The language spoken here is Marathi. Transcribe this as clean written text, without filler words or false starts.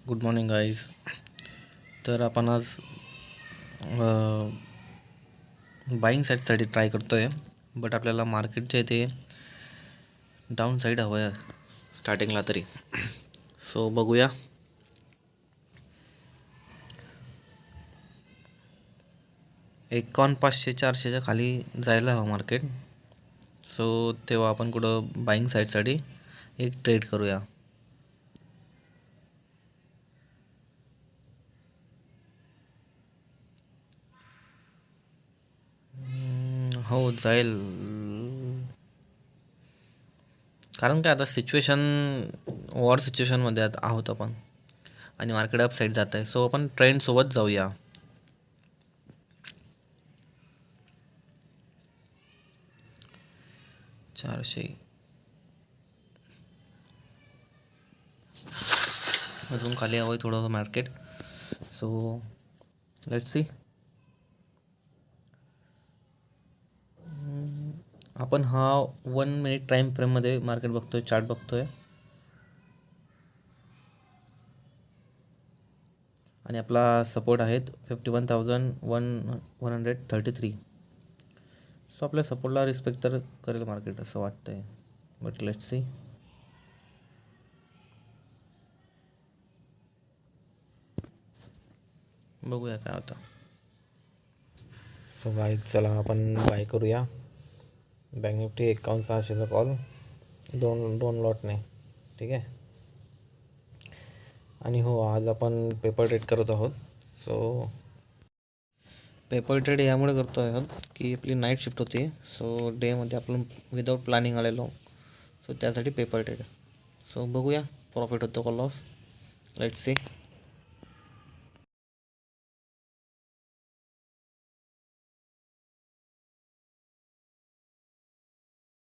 Good morning guys. तर आपण आज बाईंग साईडसाठी ट्राय करतो आहे. बट आपल्याला मार्केटच्या इथे डाऊन साईड हवं आहे स्टार्टिंगला तरी. सो बघूया. एक 500-400च्या खाली जायला हवं मार्केट. सो तेव्हा आपण कुठं बाईंग साईडसाठी एक ट्रेड करूया. हो जाईल, कारण काय आता सिच्युएशन वॉर सिच्युएशनमध्ये आहोत आपण आणि मार्केट अप साईड जात आहे. सो आपण ट्रेंडसोबत जाऊया. चारशे अजून खाली हवं आहे थोडं मार्केट. So let's see. आपण हा 1 मिनिट टाईम फ्रेममध्ये मार्केट बघतोय, चार्ट बघतोय आणि आपला सपोर्ट आहेत 51,133. सो आपल्या सपोर्टला रिस्पेक्ट तर करेल मार्केट असं वाटतंय. But let's see. बघूया काय होतं. सो गाईज चला आपण बाय करूया. बँक निफ्टी 51,600चा कॉल दोन लॉटने. ठीक आहे. आणि हो, आज आपण पेपर ट्रेड करत आहोत. सो पेपर ट्रेड यामुळे करतो आहोत की आपली नाईट शिफ्ट होती. सो डेमध्ये आपण विदाऊट प्लॅनिंग आलेलो. सो त्यासाठी पेपर ट्रेड. सो बघूया प्रॉफिट होतो का लॉस. Let's see.